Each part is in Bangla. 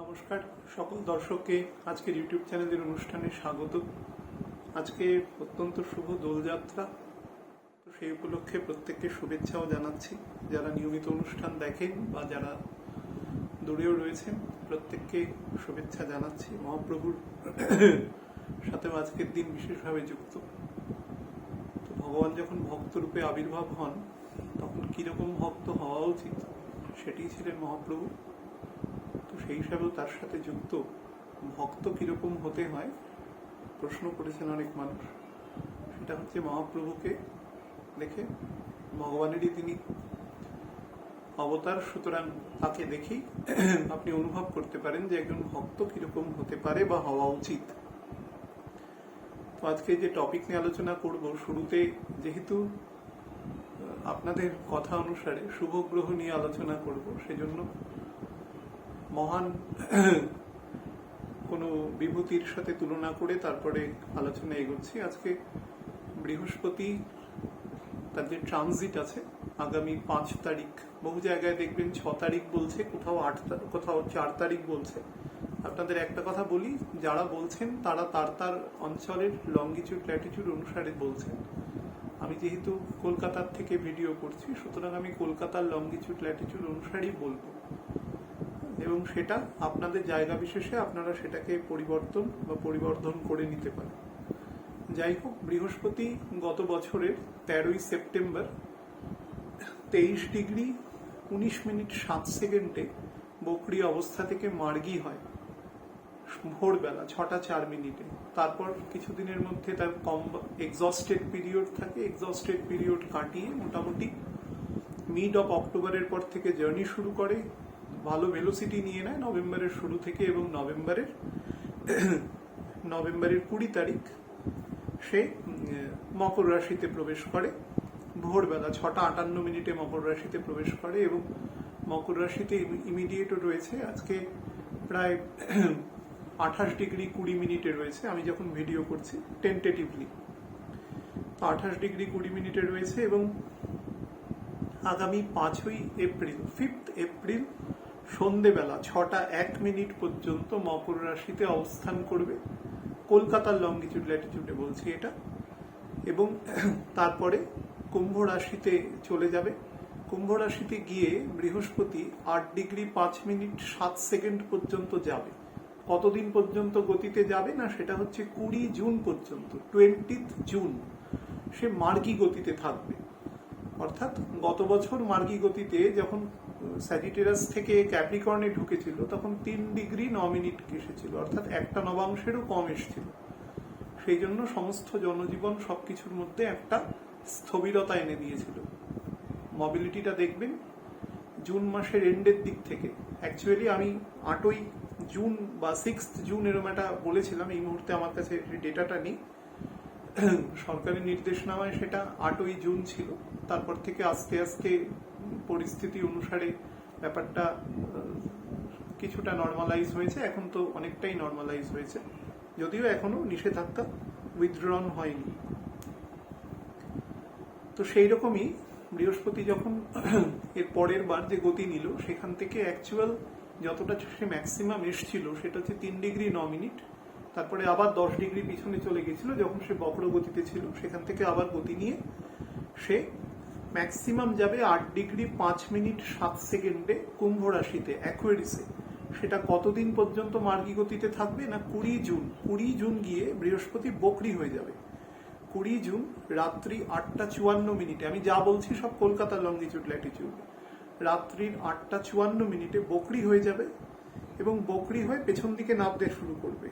নমস্কার সকল দর্শককে আজকের ইউটিউব চ্যানেলের অনুষ্ঠানে স্বাগত। আজকে অত্যন্ত শুভ দোলযাত্রা, তো সেই উপলক্ষে প্রত্যেককে শুভেচ্ছাও জানাচ্ছি। যারা নিয়মিত অনুষ্ঠান দেখেন বা যারা দূরেও রয়েছেন প্রত্যেককে শুভেচ্ছা জানাচ্ছি। মহাপ্রভুর সাথেও আজকের দিন বিশেষভাবে যুক্ত। তো ভগবান যখন ভক্তরূপে আবির্ভাব হন তখন কিরকম ভক্ত হওয়া উচিত সেটি ছিলেন মহাপ্রভু। তো সেই হিসাবেও তার সাথে যুক্ত ভক্ত কিরকম হতে হয় প্রশ্ন করেছেন অনেক মানুষ। সেটা হচ্ছে মহাপ্রভুকে দেখে, ভগবানেরই তিনি অবতার, সুতরাং তাকে দেখেই আপনি অনুভব করতে পারেন যে একজন ভক্ত কিরকম হতে পারে বা হওয়া উচিত। তো আজকে যে টপিক নিয়ে আলোচনা করব, শুরুতে যেহেতু আপনাদের কথা অনুসারে শুভ গ্রহ নিয়ে আলোচনা করব, সেজন্য মহান কোনো বিভূতির সাথে তুলনা করে তারপরে আলোচনা এগোচ্ছি। আজকে বৃহস্পতি, তার যে ট্রানজিট আছে আগামী 5 তারিখ, বহু জায়গায় দেখবেন 6 তারিখ বলছে, কোথাও 8, কোথাও 4 তারিখ বলছে। আপনাদের একটা কথা বলি, যারা বলছেন তারা তার অঞ্চলের লঙ্গিটিউড ল্যাটিটিউড অনুসারে বলছেন। আমি যেহেতু কলকাতার থেকে ভিডিও করছি, সুতরাং আমি কলকাতার লঙ্গিটিউড ল্যাটিটিউড অনুসারেই বলবো, এবং সেটা আপনাদের জায়গা বিশেষে আপনারা সেটাকে পরিবর্তন বা পরিবর্ধন করে নিতে পারেন। যাই হোক, বৃহস্পতি গত বছরের 13ই সেপ্টেম্বর 23 ডিগ্রি 19 মিনিট 7 সেকেন্ডে বকরি অবস্থা থেকে মার্গী হয় ভোরবেলা 6টা 4 মিনিটে। তারপর কিছুদিনের মধ্যে তার কম এক্সস্টেড পিরিয়ড থাকে। এক্সস্টেড পিরিয়ড কাটিয়ে মোটামুটি মিড অফ অক্টোবরের পর থেকে জার্নি শুরু করে, ভালো ভেলোসিটি নিয়ে নেয় নভেম্বরের শুরু থেকে, এবং নভেম্বরের 20 তারিখ সে মকর রাশিতে প্রবেশ করে। ভোরবেলা 6টা 58 মিনিটে মকর রাশিতে প্রবেশ করে, এবং মকর রাশিতে ইমিডিয়েটও রয়েছে আজকে প্রায় 28 ডিগ্রি 20 মিনিটে রয়েছে আমি যখন ভিডিও করছি, টেন্টেটিভলি। তো 28 ডিগ্রি 20 মিনিটে রয়েছে, এবং আগামী 5ই এপ্রিল 5th এপ্রিল সন্ধেবেলা 6টা 1 মিনিট পর্যন্ত মকর রাশিতে অবস্থান করবে। কলকাতার লঙ্গিটিউড ল্যাটিটিউডে বলছি এটা। এবং তারপরে কুম্ভ রাশিতে চলে যাবে। কুম্ভ রাশিতে গিয়ে বৃহস্পতি 8 ডিগ্রি 5 মিনিট 7 সেকেন্ড পর্যন্ত যাবে। কতদিন পর্যন্ত গতিতে যাবে না, সেটা হচ্ছে 20 জুন পর্যন্ত, 20th জুন সে মার্গী গতিতে থাকবে। অর্থাৎ গত বছর মার্গী গতিতে যখন স্যাজিটেরাস থেকে ক্যাপ্রিকর্নে ঢুকেছিল তখন 3 ডিগ্রি 9 মিনিট এসেছিল, অর্থাৎ একটা নবাংশেরও কম এসেছিল। সেই জন্য সমস্ত জনজীবন সবকিছুর মধ্যে একটা স্থবিরতা এনে দিয়েছিল। মোবিলিটিটা দেখবেন জুন মাসের এন্ডের দিক থেকে, অ্যাকচুয়ালি আমি 8ই জুন বা 6th জুন এরকম একটা বলেছিলাম, এই মুহূর্তে আমার কাছে ডেটাটা নেই। সরকারি নির্দেশনামায় সেটা 8ই জুন ছিল। তারপর থেকে আস্তে আস্তে পরিস্থিতি অনুসারে ব্যাপারটা কিছুটা নর্মালাইজ হয়েছে। এখন তো অনেকটাই নর্মালাইজ হয়েছে, যদিও এখনো নিষেধাজ্ঞা উইথড্রন হয়নি। তো সেই রকমই বৃহস্পতি যখন এর পরের বার যে গতি নিল, সেখান থেকে অ্যাকচুয়াল যতটা সে ম্যাক্সিমাম এসছিল সেটা হচ্ছে 3 ডিগ্রি 9 মিনিট। তারপরে আবার 10 ডিগ্রি পিছনে চলে গেছিল যখন সে বক্র গতিতে ছিল। সেখান থেকে আবার গতি নিয়ে সে ম্যাক্সিমাম যাবে 8 ডিগ্রি 5 মিনিট 7 সেকেন্ডে কুম্ভ রাশিতে, অ্যাকুয়ারিসে। সেটা কতদিন পর্যন্ত মার্গী গতিতে থাকবে না, 20 জুন। 20 জুন গিয়ে বৃহস্পতি বকরি হয়ে যাবে। 20 জুন রাত্রি 8টা 54 মিনিটে, আমি যা বলছি সব কলকাতার লঙ্গিটিউড ল্যাটিটিউডে, রাত্রির 8টা 54 মিনিটে বকরি হয়ে যাবে, এবং বকরি হয়ে পেছন দিকে নামতে শুরু করবে।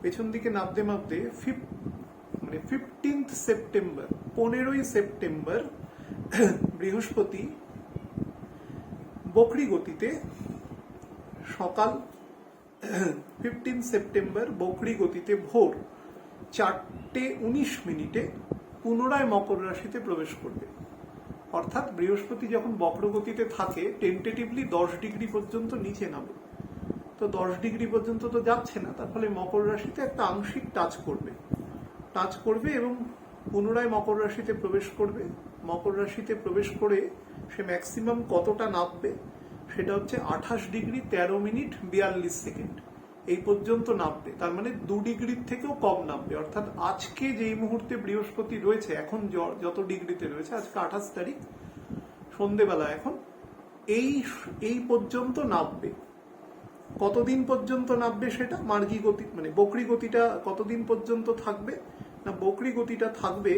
পেছন দিকে নামতে নামতে 15th সেপ্টেম্বর, 15ই সেপ্টেম্বর বৃহস্পতি বকরি গতিতে সকাল 15 সেপ্টেম্বর বকরি গতিতে ভোর 4টে 19 মিনিটে পুনরায় মকর রাশিতে প্রবেশ করবে। অর্থাৎ বৃহস্পতি যখন বক্রগতিতে থাকে টেন্টেটিভলি 10 ডিগ্রি পর্যন্ত নিচে নামে। তো 10 ডিগ্রি পর্যন্ত তো যাচ্ছে না, তার ফলে মকর রাশিতে একটা আংশিক টাচ করবে এবং পুনরায় মকর রাশিতে প্রবেশ করবে। মকর রাশিতে প্রবেশ করে সে ম্যাক্সিমাম কতটা নামবে সেটা হচ্ছে 28°13'42" এই পর্যন্ত নামবে। তার মানে 2 ডিগ্রির থেকেও কম নামবে। অর্থাৎ আজকে যেই মুহূর্তে বৃহস্পতি রয়েছে, এখন যত ডিগ্রিতে রয়েছে, আজকে 28 তারিখ সন্ধেবেলা, এখন এই পর্যন্ত নামবে। কতদিন পর্যন্ত নামবে সেটা, মার্গী গতি মানে বক্রী গতিটা কতদিন পর্যন্ত থাকবে না, বক্রী গতিটা থাকবে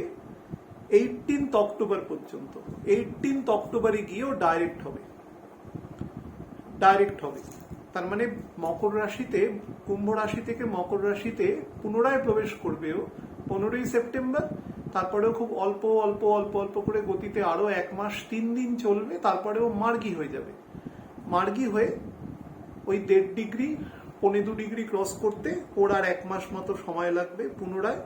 18 অক্টোবর পর্যন্ত। 18 অক্টোবরে গিয়েও ডাইরেক্ট হবে। তার মানে মকর রাশিতে, কুম্ভ রাশি থেকে মকর রাশিতে পুনরায় প্রবেশ করবেও 15ই সেপ্টেম্বর। তারপরেও খুব অল্প অল্প অল্প অল্প করে গতিতে আরো 1 মাস 3 দিন চলবে, তারপরেও মার্গী হয়ে যাবে। মার্গী হয়ে ওই 1.5 ডিগ্রি 2.25 ডিগ্রি ক্রস করতে ওর আর 1 মাস মতো সময় লাগবে। পুনরায়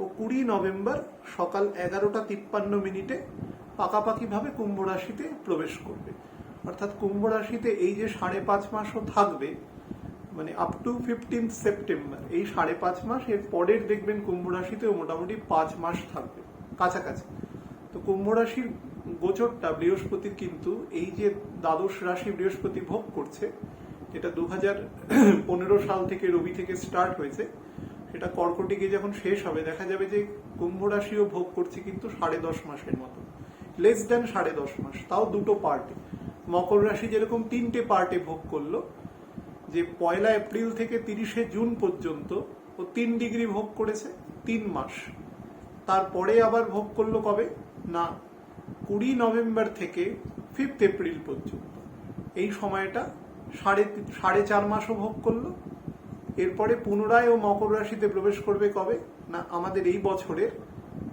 ও 20 নভেম্বর সকাল 11:53 পাকাপাকি ভাবে কুম্ভ রাশিতে প্রবেশ করবে। অর্থাৎ কুম্ভ রাশিতে এই যে 5.5 মাসও থাকবে, মানে আপ টু 15 সেপ্টেম্বর, এই 5.5 মাস, এর পরের দেখবেন কুম্ভ রাশিতেও মোটামুটি 5 মাস থাকবে কাছাকাছি। তো কুম্ভ রাশির গোচরটা বৃহস্পতির কিন্তু এই যে দ্বাদশ রাশি বৃহস্পতি ভোগ করছে, যেটা 2015 সাল থেকে রবি থেকে স্টার্ট হয়েছে, সেটা কর্কটে যখন শেষ হবে দেখা যাবে যে কুম্ভ রাশিও ভোগ করছে কিন্তু 10.5 মাসের মতো, লেস দেন 10.5 মাস, তাও দুটো পার্টে। মকর রাশি যেরকম 3টে পার্টে ভোগ করলো, যে 1 এপ্রিল থেকে 30 জুন পর্যন্ত ও 3 ডিগ্রি ভোগ করেছে 3 মাস। তারপরে আবার ভোগ করলো কবে না 20 নভেম্বর থেকে 5 এপ্রিল পর্যন্ত, এই সময়টা 4.5 মাসও ভোগ করলো। এরপরে পুনরায় ও মকর রাশিতে প্রবেশ করবে কবে না আমাদের এই বছরের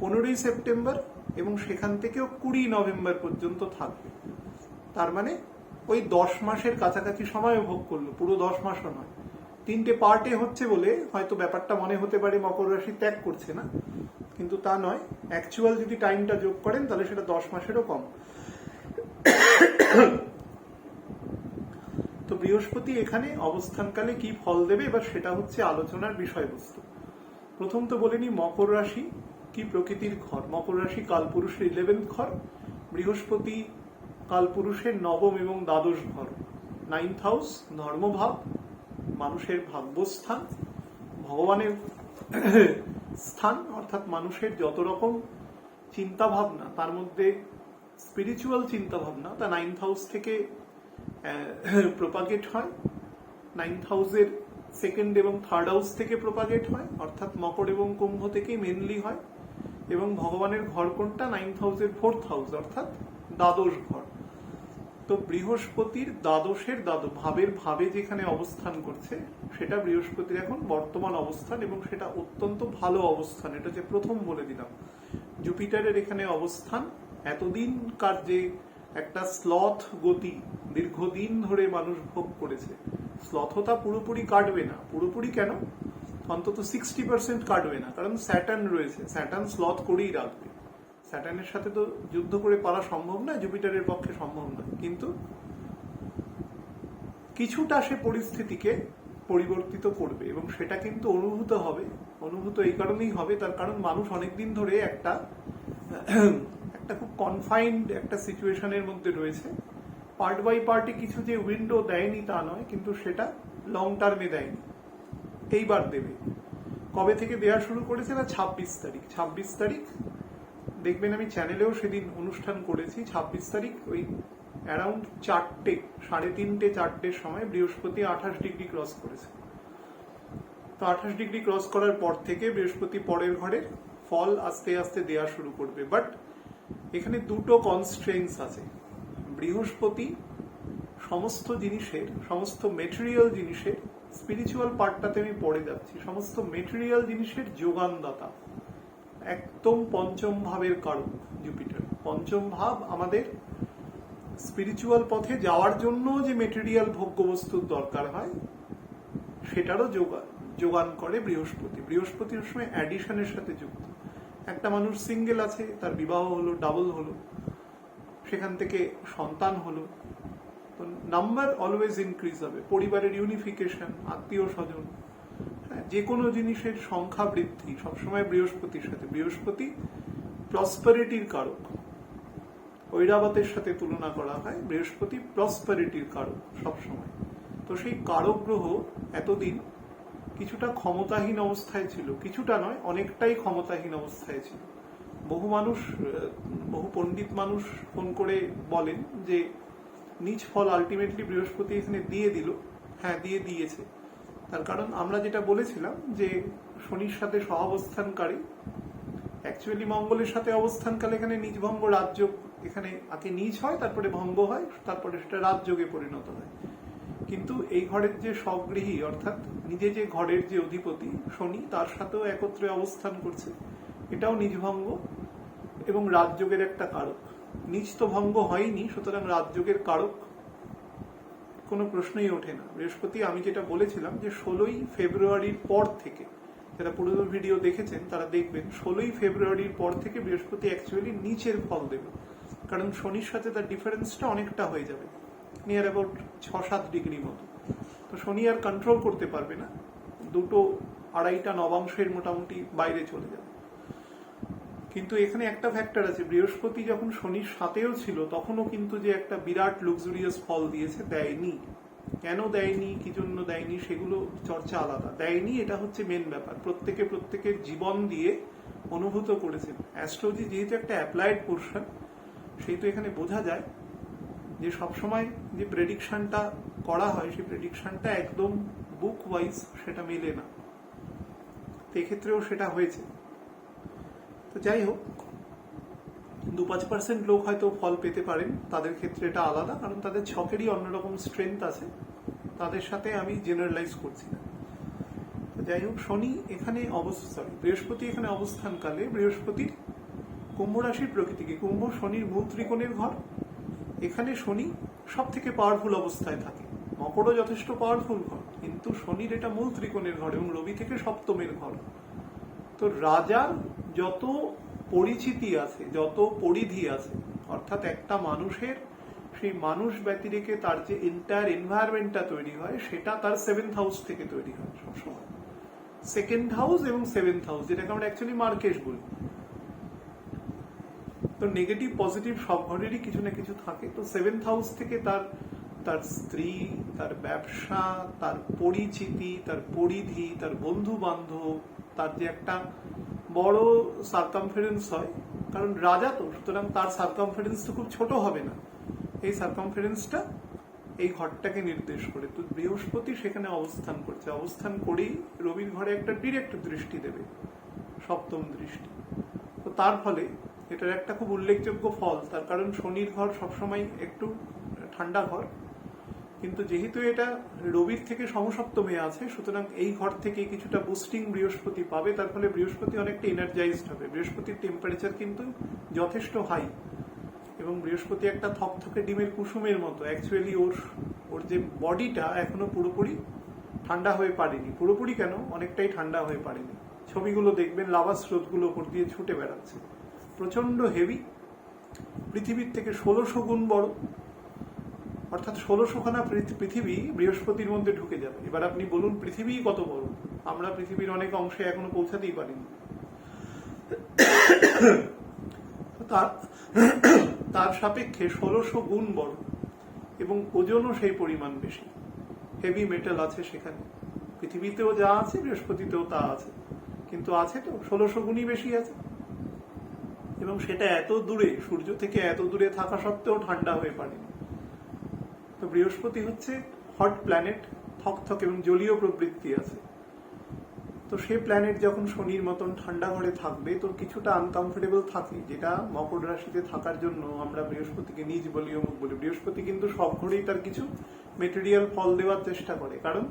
15ই সেপ্টেম্বর, এবং সেখান থেকেও 20 নভেম্বর পর্যন্ত থাকবে। তার মানে ওই 10 মাসের কাছাকাছি সময় ভোগ করলো, পুরো 10 মাসও নয়। 3টে পার্টে হচ্ছে বলে হয়তো ব্যাপারটা মনে হতে পারে মকর রাশি ত্যাগ করছে না, কিন্তু তা নয়। অ্যাকচুয়াল যদি টাইমটা যোগ করেন তাহলে সেটা 10 মাসেরও কম। তো বৃহস্পতি এখানে অবস্থানকালে কি ফল দেবে, এবার সেটা হচ্ছে আলোচনার বিষয়বস্তু। প্রথম তো বলিনি মকর রাশি কি প্রকৃতির ঘর। মকর রাশি কালপুরুষের 11th ঘর, বৃহস্পতি কালপুরুষের 9ম এবং দ্বাদশ ঘর। 9th হাউস ধর্মভাব, মানুষের ভাগ্যস্থান, ভগবানের স্থান, অর্থাৎ মানুষের যত রকম চিন্তা ভাবনা, তার মধ্যে স্পিরিচুয়াল চিন্তা ভাবনা তা 9th হাউস থেকে প্রপাগেট হয়। 9th হাউসের 2nd এবং 3rd হাউস থেকে প্রপাগেট হয়, অর্থাৎ মকর এবং কুম্ভ থেকেই মেনলি হয়। এবং ভগবানের ঘর কোনটা, 9th হাউসের 4th হাউস, অর্থাৎ দ্বাদশ ঘর। তো বৃহস্পতির দ্বাদশের ভাবের ভাবে যেখানে অবস্থান করছে সেটা বৃহস্পতির এখন বর্তমান অবস্থান, এবং সেটা অত্যন্ত ভালো অবস্থান। এটা যে প্রথম বলে দিলাম। জুপিটারের এখানে অবস্থান এতদিনকার যে একটা স্লথ গতি দীর্ঘদিন ধরে মানুষ ভোগ করেছে, স্লথতা পুরোপুরি কাটবে না। পুরোপুরি কেন, অন্তত 60% কাটবে না, কারণ স্যাটার্ন রয়েছে। স্যাটার্ন স্লথ করেই রাখবে। স্যাটার্নের সাথে তো যুদ্ধ করে পারা সম্ভব না, জুপিটারের পক্ষে সম্ভব না, কিন্তু কিছুটা সে পরিস্থিতিকে পরিবর্তিত করবে, এবং সেটা কিন্তু অনুভূত এই কারণেই হবে, তার কারণ মানুষ অনেকদিন ধরে একটা খুব কনফাইন্ড একটা সিচুয়েশনের মধ্যে রয়েছে। পার্ট বাই পার্টে কিছু যে উইন্ডো দেয়নি তা নয়, কিন্তু সেটা লং টার্মে দেয়নি, এইবার দেবে। কবে থেকে দেওয়া শুরু করেছে না 26 তারিখ। 26 তারিখ দেখবেন, আমি চ্যানেলেও সেদিন অনুষ্ঠান করেছি। 26 তারিখ ওই অ্যারাউন্ড 4টে, 3:30 4টের সময় বৃহস্পতি 28 ডিগ্রি ক্রস করেছে। তো 28 ডিগ্রি ক্রস করার পর থেকে বৃহস্পতি পরের ঘরের ফল আস্তে আস্তে দেওয়া শুরু করবে। বাট এখানে দুটো কনস্ট্রেন্টস আছে। বৃহস্পতি সমস্ত জিনিসের, সমস্ত মেটেরিয়াল জিনিসের, স্পিরিচুয়াল পার্টটাতে আমি পড়ে যাচ্ছি, সমস্ত মেটেরিয়াল জিনিসের যোগানদাতা, একদম পঞ্চম ভাবের কারক জুপিটার। পঞ্চম ভাব আমাদের স্পিরিচুয়াল পথে যাওয়ার জন্য যে মেটেরিয়াল ভোগ্য বস্তুর দরকার হয় সেটারও যোগান করে বৃহস্পতি। বৃহস্পতির সময় অ্যাডিশনের সাথে যুক্ত। একটা মানুষ সিঙ্গেল আছে, তার বিবাহ হলো, ডাবল হলো, সেখান থেকে সন্তান হলো, তো নাম্বার অলওয়েজ ইনক্রিজ হবে। পরিবারের ইউনিফিকেশন, আত্মীয় স্বজন, যে কোনো জিনিসের সংখ্যা বৃদ্ধি সবসময় বৃহস্পতির সাথে। বৃহস্পতি প্রসপারিটির কারক, ঐরাবতের সাথে তুলনা করা হয়। বৃহস্পতি প্রসপারিটির কারক সবসময়। তো সেই কারক গ্রহ এতদিন কিছুটা ক্ষমতাহীন অবস্থায় ছিল, কিছুটা নয়, অনেকটাই ক্ষমতাহীন অবস্থায় ছিল। বহু পণ্ডিত মানুষ ফোন করে বলেন যে নিজ ফল আলটিমেটলি বৃহস্পতি এখানে দিয়ে দিল। হ্যাঁ, দিয়েছে। তার কারণ আমরা যেটা বলেছিলাম যে শনির সাথে সহাবস্থানকারী, অ্যাকচুয়ালি মঙ্গলের সাথে অবস্থানকালে এখানে নিজ ভঙ্গ রাজযোগ, এখানে আগে নিজ হয়, তারপরে ভঙ্গ হয়, তারপরে সেটা রাজযোগে পরিণত হয়। কিন্তু এই ঘরের যে স্বগৃহী, অর্থাৎ নিজে যে ঘরের যে অধিপতি শনি, তার সাথেও একত্রে অবস্থান করছে, এটাও নিজ ভঙ্গ এবং রাজযোগের একটা কারক। নিজ তো ভঙ্গ হয়নি, সুতরাং রাজযোগের কারক কোনো প্রশ্নই ওঠে না। বৃহস্পতি, আমি যেটা বলেছিলাম যে 16ই ফেব্রুয়ারির পর থেকে, যারা পুরোনো ভিডিও দেখেছেন তারা দেখবেন 16ই ফেব্রুয়ারির পর থেকে বৃহস্পতি অ্যাকচুয়ালি নিচের ফল দেবে, কারণ শনির সাথে তার ডিফারেন্সটা অনেকটা হয়ে যাবে, নিয়ার অ্যাবাউট 6-7 ডিগ্রি মতো। তো শনি আর কন্ট্রোল করতে পারবে না, 2-2.5টা নবাংশের মোটামুটি বাইরে চলে যাবে। কিন্তু এখানে একটা ফ্যাক্টর আছে, বৃহস্পতি যখন শনির সাথেও ছিল তখনও কিন্তু যে একটা বিরাট লক্সুরিয়াস ফল দিয়েছে, দেয়নি। কেন দেয়নি, কি জন্য দেয়নি, সেগুলো চর্চা আলাদা। দেয়নি, এটা হচ্ছে মেন ব্যাপার। প্রত্যেকের জীবন দিয়ে অনুভূত করেছেন। অ্যাস্ট্রোলজি যেহেতু একটা অ্যাপ্লাইড পোর্শন, সেই তো এখানে বোঝা যায় যে সবসময় যে প্রেডিকশনটা করা হয়, সেই প্রেডিকশনটা একদম বুক ওয়াইজ সেটা মেলে না। তো এক্ষেত্রেও সেটা হয়েছে। তো যাই হোক, 2-5% লোক হয়তো ফল পেতে পারেন, তাদের ক্ষেত্রে এটা আলাদা, কারণ তাদের ছকেরই অন্যরকম স্ট্রেংথ আছে, তাদের সাথে আমি জেনারেলাইজ করছি না। যাই হোক, বৃহস্পতি এখানে অবস্থানকালে বৃহস্পতির কুম্ভ রাশির প্রকৃতিকে, কুম্ভ শনির মূল ত্রিকোণের ঘর, এখানে শনি সব থেকে পাওয়ারফুল অবস্থায় থাকে। মকরও যথেষ্ট পাওয়ারফুল ঘর, কিন্তু শনির এটা মূল ত্রিকোণের ঘর এবং রবি থেকে সপ্তমের ঘর। তো রাজার যত পরিচিতি আছে, যত পরিধি আছে, অর্থাৎ একটা মানুষের সেই মানুষ ব্যতিরেকে তার যে এন্টায়ার এনভায়রনমেন্টটা তৈরি হয়, সেটা তার 7th হাউস থেকে তৈরি হয় সবসময়। 2nd হাউস এবং 7th হাউস, যেটাকে আমরা অ্যাকচুয়ালি মার্কেশ বলি। তো নেগেটিভ পজিটিভ সব ঘরেরই কিছু না কিছু থাকে। তো 7th হাউস থেকে তার স্ত্রী, তার ব্যবসা, তার পরিচিতি, তার পরিধি, তার বন্ধু বান্ধব, তার যে একটা বড় সার্কামফারেন্স হয়, কারণ রাজা তো, সুতরাং তার সার্কামফারেন্স তো খুব ছোট হবে না। এই সার্কামফারেন্সটা এই ঘরটাকে নির্দেশ করে। তো বৃহস্পতি সেখানে অবস্থান করছে, অবস্থান করেই রবির ঘরে একটা ডিরেক্ট দৃষ্টি দেবে, সপ্তম দৃষ্টি। তো তার ফলে এটার একটা খুব উল্লেখযোগ্য ফল, তার কারণ শনির ঘর সবসময় একটু ঠান্ডা ঘর, কিন্তু যেহেতু এটা রবির থেকে সমসপ্তমে আছে, সুতরাং এই ঘর থেকে কিছুটা বুস্টিং বৃহস্পতি পাবে। তার ফলে বৃহস্পতি অনেকটা এনার্জাইজড হবে। বৃহস্পতির টেম্পারেচার কিন্তু যথেষ্ট হাই, এবং বৃহস্পতি একটা থকথকে ডিমের কুসুমের মতো। অ্যাকচুয়ালি ওর যে বডিটা এখনো পুরোপুরি ঠান্ডা হয়ে পারেনি। পুরোপুরি কেন, অনেকটাই ঠান্ডা হয়ে পারেনি। ছবিগুলো দেখবেন, লাভা স্রোতগুলো ওপর দিয়ে ছুটে বেড়াচ্ছে, প্রচন্ড হেভি, পৃথিবীর থেকে 1600 গুণ বড়। অর্থাৎ 1600খানা পৃথিবী বৃহস্পতির মধ্যে ঢুকে যাবে। এবার আপনি বলুন পৃথিবী কত বড়, আমরা পৃথিবীর অনেক অংশে এখনো পৌঁছাতেই পারিনি। তার সাপেক্ষে 1600 গুণ বড়, এবং ওজনও সেই পরিমাণ বেশি। হেভি মেটাল আছে সেখানে। পৃথিবীতেও যা আছে বৃহস্পতিতেও তা আছে, কিন্তু আছে তো 1600 গুণই বেশি আছে। এবং সেটা এত দূরে, সূর্য থেকে এত দূরে থাকা সত্ত্বেও ঠান্ডা হয়ে পারেনি। তো বৃহস্পতি হচ্ছে হট প্ল্যানেট, থকথক এবং জলীয় প্রবৃত্তি আছে। তো সেই প্ল্যানেট যখন শনির মতন ঠান্ডা ঘরে থাকবে, তো কিছুটা আনকমফোর্টেবল থাকে, যেটা মকর রাশিতে থাকার জন্য আমরা বৃহস্পতিকে নিজ বলি, অমুক বলি। বৃহস্পতি কিন্তু সব ঘরেই তার কিছু মেটেরিয়াল ফল দেওয়ার চেষ্টা করে, কারণ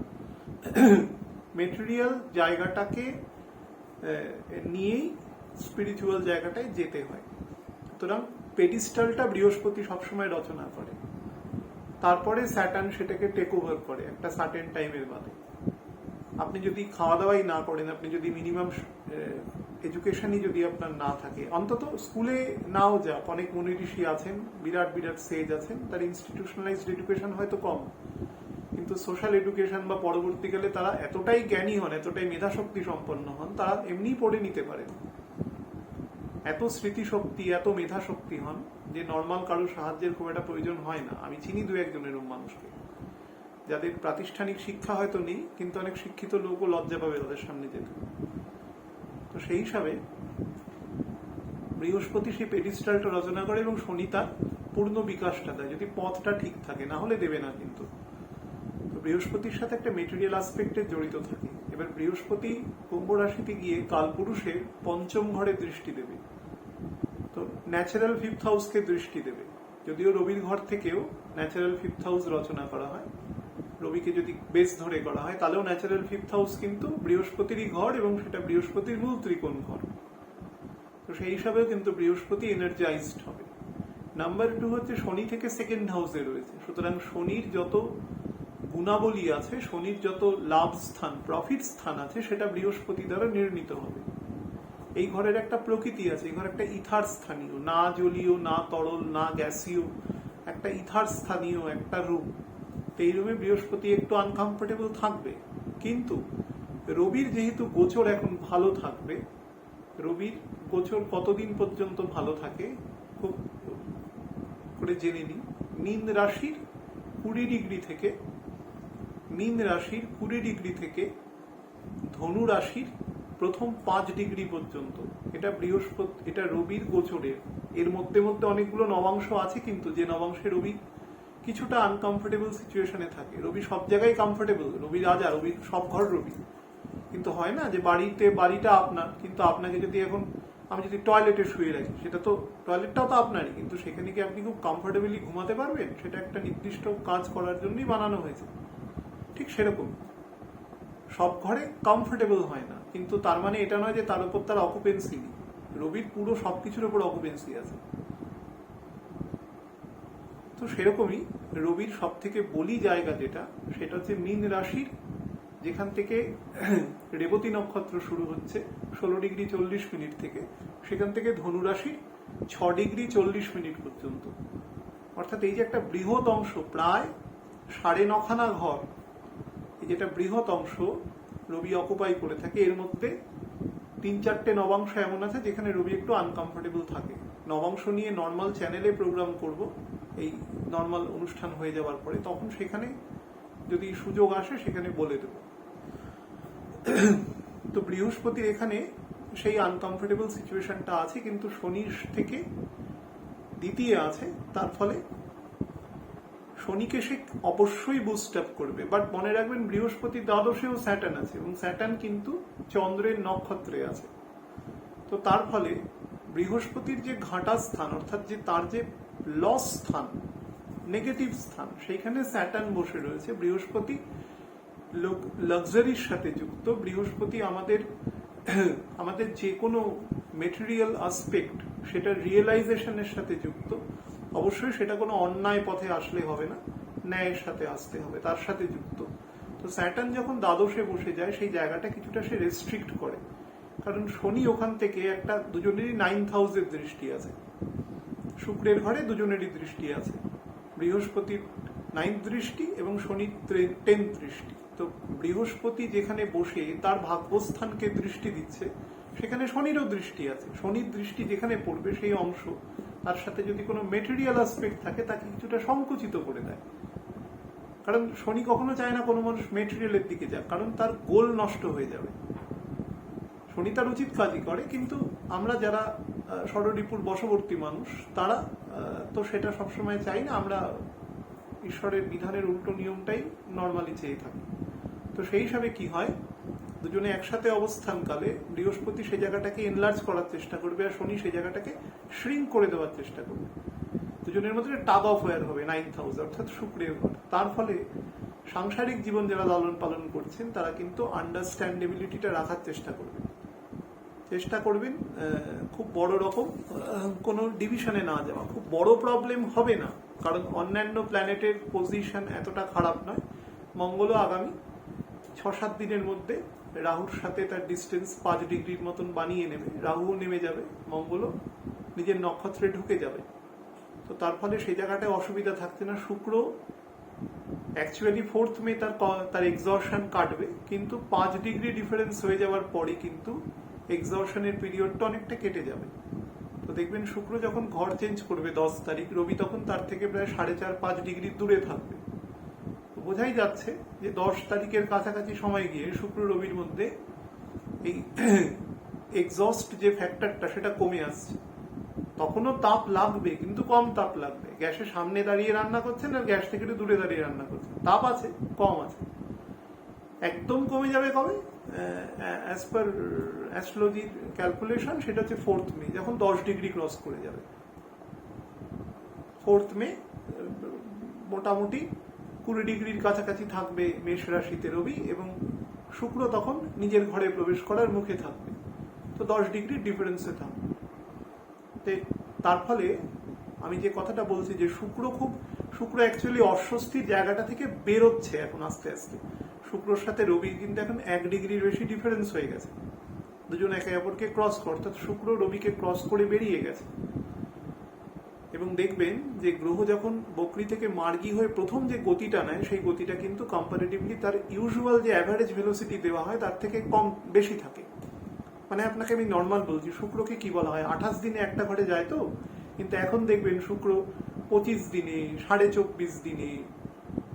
মেটেরিয়াল জায়গাটাকে নিয়েই স্পিরিচুয়াল জায়গাটায় যেতে হয়। সুতরাং পেডিস্টালটা বৃহস্পতি সবসময় রচনা করে, তারপরে স্যাটার্ন সেটাকে টেক ওভার করে একটা সার্টেন টাইমের বাদে। আপনি যদি খাওয়া দাওয়াই না করেন, আপনি যদি মিনিমাম এডুকেশনই যদি আপনার না থাকে, অন্তত স্কুলে নাও যাক, অনেক মুনি ঋষি আছেন, বিরাট বিরাট সেজ আছেন, তার ইনস্টিটিউশনালাইজড এডুকেশন হয়তো কম, কিন্তু সোশ্যাল এডুকেশন বা পরবর্তীকালে তারা এতটাই জ্ঞানী হন, এতটাই মেধাশক্তি সম্পন্ন হন, তারা এমনি পড়ে নিতে পারেন। এত স্মৃতিশক্তি, এত মেধাশক্তি হন যে নর্মাল কারো সাহায্যের খুব একটা প্রয়োজন হয় না। আমি চিনি দু একজন এরকম মানুষকে, যাদের প্রাতিষ্ঠানিক শিক্ষা হয়তো নেই, কিন্তু অনেক শিক্ষিত লোকও লজ্জা পাবে তাদের সামনে যেতে। তো সেই হিসাবে বৃহস্পতি সেই পেডিস্টালটা রচনা করে এবং শনি তার পূর্ণ বিকাশটা দেয়, যদি পথটা ঠিক থাকে, না হলে দেবে না। কিন্তু তো বৃহস্পতির সাথে একটা মেটেরিয়াল আসপেক্টে জড়িত থাকে। এবার বৃহস্পতি কুম্ভ রাশিতে গিয়ে কালপুরুষের পঞ্চম ঘরে দৃষ্টি দেবে, তো ন্যাচারাল ফিফথ হাউসকে দৃষ্টি দেবে। যদিও রবির ঘর থেকেও ন্যাচারাল ফিফথ হাউস রচনা করা হয়, রবিকে যদি বেস ধরে করা হয় তাহলেও ন্যাচারাল ফিফথ হাউস কিন্তু বৃহস্পতিরই ঘর এবং সেটা বৃহস্পতির মূল ত্রিকোণ ঘর। তো সেই হিসাবেও কিন্তু বৃহস্পতি এনার্জাইজড হবে। নাম্বার 2 হচ্ছে শনি থেকে সেকেন্ড হাউসে রয়েছে, সুতরাং শনির যত গুণাবলী আছে, শনির যত লাভ স্থান, প্রফিট স্থান আছে, সেটা বৃহস্পতি দ্বারা নির্মিত হবে। এই ঘরের একটা প্রকৃতি আছে, এই ঘর একটা ইথার স্থানীয়, না জলীয়, না তরল, না গ্যাসীয়, একটা ইথার স্থানীয় একটা রূপ। এই রুমে বৃহস্পতি একটু আনকমফোর্টেবল থাকবে, কিন্তু রবির যেহেতু গোচর এখন ভালো থাকবে, রবির গোচর কতদিন পর্যন্ত ভালো থাকে খুব করে জেনে নিই। মীন রাশির 20 ডিগ্রি থেকে, মীন রাশির 20 ডিগ্রি থেকে ধনু রাশির প্রথম 5 ডিগ্রি পর্যন্ত এটা বৃহস্পতি, এটা রবির গোচরের। এর মধ্যে মধ্যে অনেকগুলো নবাংশ আছে, কিন্তু যে নবাংশে রবি কিছুটা আনকমফোর্টেবল সিচুয়েশনে থাকে। রবি সব জায়গায় কমফোর্টেবল, রবি রাজা, রবির সব ঘর রবি। কিন্তু হয় না যে বাড়িটা আপনার, কিন্তু আপনাকে যদি এখন আমি যদি টয়লেটে শুয়ে রাখি, সেটা তো টয়লেটটাও তো আপনারই, কিন্তু সেখানে কি আপনি খুব কমফোর্টেবলি ঘুমাতে পারবেন? সেটা একটা নির্দিষ্ট কাজ করার জন্যই বানানো হয়েছে। ঠিক সেরকম সব ঘরে কমফোর্টেবল হয় না, কিন্তু তার মানে এটা নয় যে তার উপর তার অকুপেন্সি নেই। রবির পুরো সবকিছুর উপর অকুপেন্সি আছে। তো সেরকমই রবির সব থেকে বলি জায়গা যেটা, সেটা হচ্ছে মীন রাশির, যেখান থেকে রেবতী নক্ষত্র শুরু হচ্ছে 16 ডিগ্রি 40 মিনিট থেকে, সেখান থেকে ধনু রাশির 6 ডিগ্রি 40 মিনিট পর্যন্ত। অর্থাৎ এই যে একটা বৃহৎ অংশ, প্রায় 9.5 খানা ঘর, এই যেটা বৃহৎ অংশ রবি অকুপাই করে থাকে, এর মধ্যে 3-4টে নবাংশ এমন আছে যেখানে রবি একটু আনকমফোর্টেবল থাকে। নবাংশ নিয়ে নর্মাল চ্যানেলে প্রোগ্রাম করব এই নর্মাল অনুষ্ঠান হয়ে যাওয়ার পরে, তখন সেখানে যদি সুযোগ আসে সেখানে বলে দেব। তো বৃহস্পতির এখানে সেই আনকমফোর্টেবল সিচুয়েশনটা আছে, কিন্তু শনির থেকে দ্বিতীয় আছে, তার ফলে শনিকে সে অবশ্যই বুস্ট আপ করবে। বাট মনে রাখবেন বৃহস্পতি দ্বাদশেও স্যাটার্ন আছে, এবং স্যাটার্ন কিন্তু চন্দ্রের নক্ষত্রে আছে। তো তার ফলে বৃহস্পতির যে ঘাটা স্থান, অর্থাৎ যে তার যে লস স্থান, নেগেটিভ স্থান, সেইখানে স্যাটার্ন বসে রয়েছে। বৃহস্পতি লাক্সারির সাথে যুক্ত। বৃহস্পতি আমাদের যে কোনো মেটেরিয়াল আসপেক্ট, সেটা রিয়েলাইজেশনের সাথে যুক্ত। অবশ্যই সেটা কোনো অন্যায় পথে আসলে হবে না, ন্যায়ের সাথে আসতে হবে, তার সাথে যুক্ত। তো স্যাটার্ন যখন দ্বাদশে বসে যায়, সেই জায়গাটা কিছুটা সে রেস্ট্রিক্ট করে, কারণ শনি ওখান থেকে একটা, দুজনেরই 9th হাউসের দৃষ্টি আছে, শুক্রের ঘরে দুজনেরই দৃষ্টি আছে, বৃহস্পতির 9th দৃষ্টি এবং শনির 10th দৃষ্টি। তো বৃহস্পতি যেখানে বসে তার ভাগ্যস্থানকে দৃষ্টি দিচ্ছে, সেখানে শনিরও দৃষ্টি আছে। শনির দৃষ্টি যেখানে পড়বে সেই অংশ, তার সাথে যদি কোনো মেটেরিয়াল আসপেক্ট থাকে, তাকে কিছুটা সংকুচিত করে দেয়। কারণ শনি কখনো চায় না কোনো মানুষ মেটেরিয়ালের দিকে যাক, কারণ তার গোল নষ্ট হয়ে যাবে। শনি তার উচিত কাজই করে, কিন্তু আমরা যারা ষড়রিপুর বশবর্তী মানুষ, তারা তো সেটা সবসময় চাই না। আমরা ঈশ্বরের বিধানের উল্টো নিয়মটাই নর্মালি চেয়ে থাকি। তো সেই হিসাবে কি হয়, দুজনে একসাথে অবস্থানকালে বৃহস্পতি সেই জায়গাটাকে এনলার্জ করার চেষ্টা করবে, আর শনি সেই জায়গাটাকে শ্রিঙ্ক করে দেওয়ার চেষ্টা করবে। দুজনের মধ্যে টাগ অফ ওয়ার হবে 9th হাউস, অর্থাৎ শুক্রের ঘর। তার ফলে সাংসারিক জীবন যারা লালন পালন করছেন, তারা কিন্তু আন্ডারস্ট্যান্ডেবিলিটিটা রাখার চেষ্টা করবেন, খুব বড় রকম কোনো ডিভিশনে না যাওয়া। খুব বড় প্রবলেম হবে না, কারণ অন্যান্য প্ল্যানেটের পজিশন এতটা খারাপ নয়। মঙ্গলও আগামী 6-7 দিনের মধ্যে রাহুর সাথে তার ডিস্টেন্স 5 ডিগ্রির মতন বানিয়ে নেবে, রাহুও নেমে যাবে, মঙ্গলও নিজের নক্ষত্রে ঢুকে যাবে। তো তার ফলে সেই জায়গাটায় অসুবিধা থাকছে না। শুক্র অ্যাকচুয়ালি 4th মে তার এক্সজর্শন কাটবে, কিন্তু 5 ডিগ্রি ডিফারেন্স হয়ে যাওয়ার পরে কিন্তু এক্সজর্শনের পিরিয়ডটা অনেকটা কেটে যাবে। তো দেখবেন শুক্র যখন ঘর চেঞ্জ করবে 10 তারিখ, রবি তখন তার থেকে প্রায় 4.5-5 ডিগ্রি দূরে থাকবে। বোঝাই যাচ্ছে যে 10 তারিখের কাছাকাছি সময় গিয়ে শুক্র রবির মধ্যে এই এক্সস্ট যে ফ্যাক্টরটা সেটা কমে আসছে। তখনও তাপ লাগবে, কিন্তু কম তাপ লাগবে। গ্যাসের সামনে দাঁড়িয়ে রান্না করছেন আর গ্যাস থেকে দূরে দাঁড়িয়ে রান্না করছেন, তাপ আছে, কম আছে। একদম কমে যাবে কবে? অ্যাজ পার অ্যাস্ট্রোলজির ক্যালকুলেশন সেটা হচ্ছে 4th মে, যখন 10 ডিগ্রি ক্রস করে যাবে। 4th মে মোটামুটি 20 ডিগ্রির কাছাকাছি থাকবে মেষ রাশিতে রবি, এবং শুক্র তখন নিজের ঘরে প্রবেশ করার মুখে থাকবে। তো 10 ডিগ্রির ডিফারেন্সে থাকবে। তার ফলে আমি যে কথাটা বলছি যে শুক্র অ্যাকচুয়ালি অস্বস্তির জায়গাটা থেকে বেরোচ্ছে এখন আস্তে আস্তে। শুক্রর সাথে রবি কিন্তু এখন 1 ডিগ্রির বেশি ডিফারেন্স হয়ে গেছে, দুজন একে অপরকে ক্রস করে, অর্থাৎ শুক্র রবিকে ক্রস করে বেরিয়ে গেছে। এবং দেখবেন যে গ্রহ যখন বকরি থেকে মার্গী হয়ে প্রথম যে গতিটা নেয়, সেই গতিটা কিন্তু কম্পারেটিভলি তার ইউজুয়াল যে অ্যাভারেজ ভেলোসিটি দেওয়া হয় তার থেকে বেশি থাকে। মানে আপনাকে আমি নর্মাল বলছি, শুক্রকে কি বলা হয়, 28 দিনে একটা ঘরে যায়। তো কিন্তু এখন দেখবেন শুক্র 25 দিনে, 24.5 দিনে,